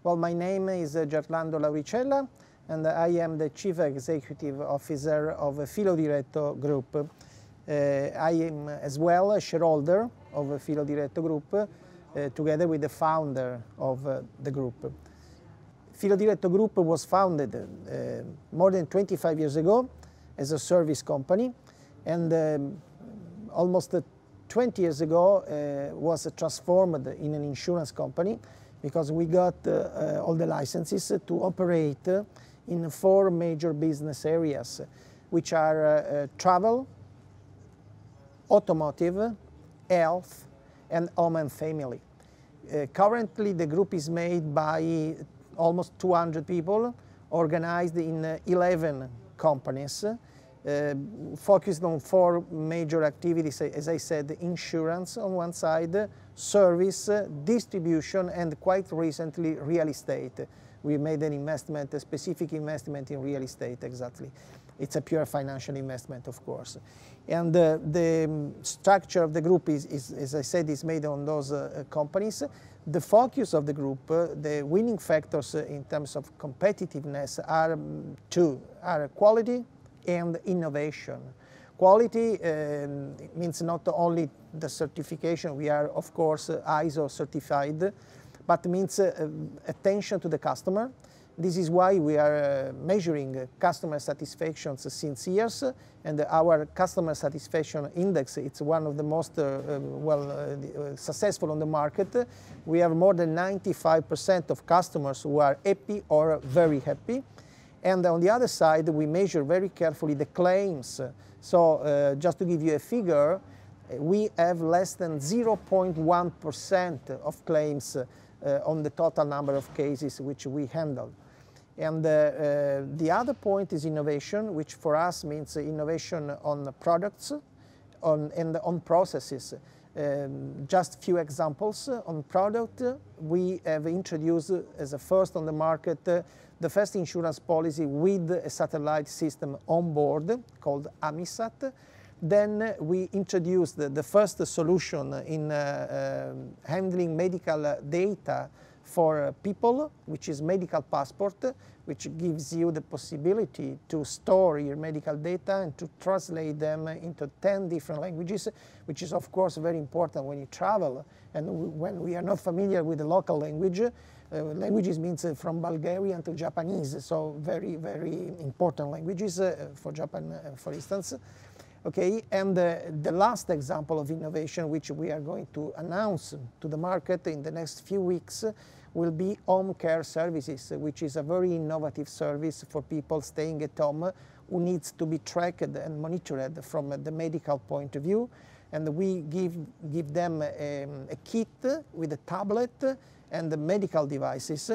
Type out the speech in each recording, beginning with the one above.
Well, my name is Gerlando Lauricella, and I am the Chief Executive Officer of Filo Diretto Group. I am as well a shareholder of Filo Diretto Group, together with the founder of the group. Filo Diretto Group was founded more than 25 years ago as a service company, and almost 20 years ago was transformed in an insurance company because we got all the licenses to operate in 4 major business areas, which are travel, automotive, health, and home and family. Currently, the group is made by almost 200 people, organized in 11 companies, focused on 4 major activities, as I said: insurance on one side, service, distribution, and quite recently real estate. We made an investment, a specific investment in real estate, exactly. It's a pure financial investment, of course. And the structure of the group is, as I said, is made on those companies. The focus of the group, the winning factors in terms of competitiveness are 2, are quality and innovation. Quality means not only the certification. We are, of course, ISO certified, but means attention to the customer. This is why we are measuring customer satisfaction since years, and our customer satisfaction index, it's one of the most successful on the market. We have more than 95% of customers who are happy or very happy. And on the other side, we measure very carefully the claims. So just to give you a figure, we have less than 0.1% of claims on the total number of cases which we handle. And the other point is innovation, which for us means innovation on products and on processes. Just few examples. On product, we have introduced as a first on the market the first insurance policy with a satellite system on board called AMISAT. Then we introduced the first solution in handling medical data for people, which is medical passport, which gives you the possibility to store your medical data and to translate them into 10 different languages, which is of course very important when you travel and when we are not familiar with the local language. Languages means from Bulgarian to Japanese, so very, very important languages for Japan, for instance. Okay, and the last example of innovation which we are going to announce to the market in the next few weeks will be home care services, which is a very innovative service for people staying at home who needs to be tracked and monitored from the medical point of view. And we give them a kit with a tablet and the medical devices.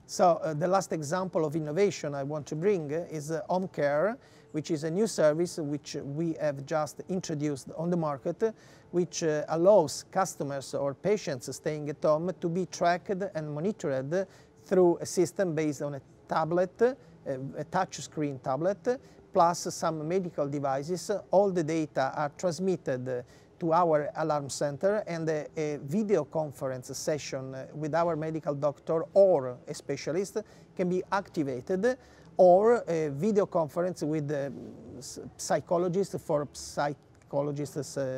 So the last example of innovation I want to bring is home care, which is a new service which we have just introduced on the market, which allows customers or patients staying at home to be tracked and monitored through a system based on a tablet, a touchscreen tablet, plus some medical devices. All the data are transmitted to our alarm center, and a video conference session with our medical doctor or a specialist can be activated, or a video conference with a psychologist for psychologist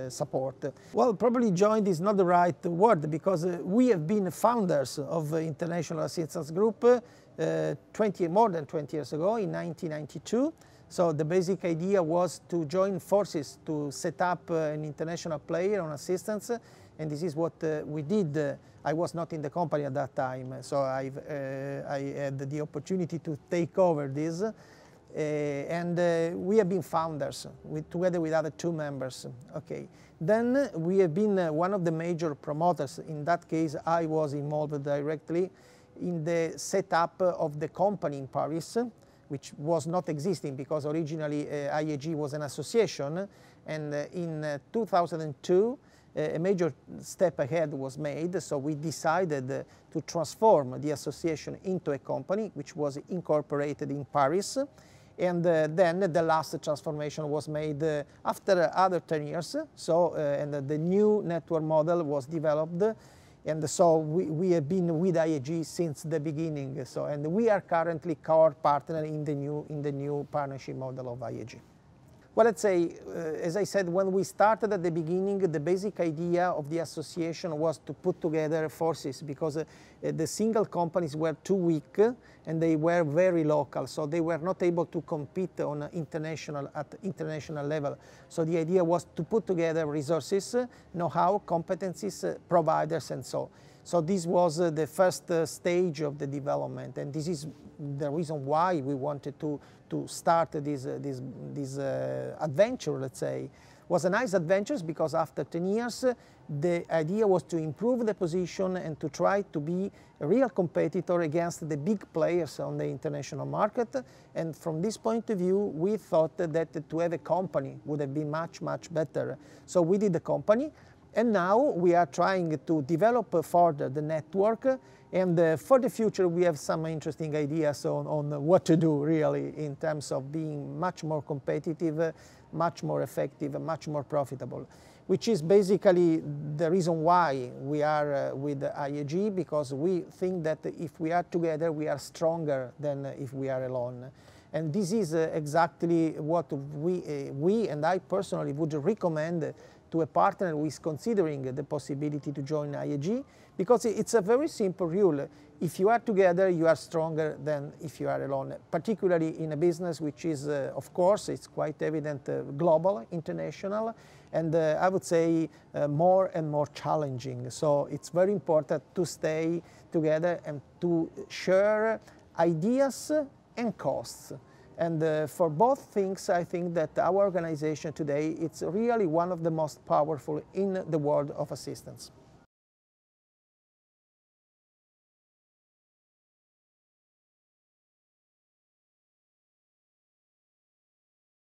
support. Well, probably joined is not the right word, because we have been founders of International Assistance Group more than 20 years ago, in 1992. So the basic idea was to join forces to set up an international player on assistance, and this is what we did. I was not in the company at that time, so I had the opportunity to take over this. And we have been founders together with other 2 members. Okay. Then we have been one of the major promoters. In that case, I was involved directly in the setup of the company in Paris, which was not existing because originally IAG was an association, and in 2002 a major step ahead was made, so we decided to transform the association into a company which was incorporated in Paris. And then the last transformation was made after other 10 years. So and the new network model was developed And so we have been with IAG since the beginning. So, and we are currently core partner in the new partnership model of IAG. Well, let's say, as I said, when we started at the beginning, the basic idea of the association was to put together forces, because the single companies were too weak and they were very local, so they were not able to compete on at international level. So the idea was to put together resources, know-how, competencies, providers, and so. So this was the first stage of the development, and this is the reason why we wanted to start this adventure, let's say. It was a nice adventure because after 10 years, the idea was to improve the position and to try to be a real competitor against the big players on the international market. And from this point of view, we thought that to have a company would have been much, much better. So we did the company. And now we are trying to develop further the network, and for the future we have some interesting ideas on what to do really in terms of being much more competitive, much more effective, much more profitable, which is basically the reason why we are with IAG, because we think that if we are together we are stronger than if we are alone. And this is exactly what we and I personally would recommend to a partner who is considering the possibility to join IAG, because it's a very simple rule. If you are together, you are stronger than if you are alone, particularly in a business which is, of course, it's quite evident, global, international, and I would say more and more challenging. So it's very important to stay together and to share ideas and costs. And for both things, I think that our organization today, it's really one of the most powerful in the world of assistance.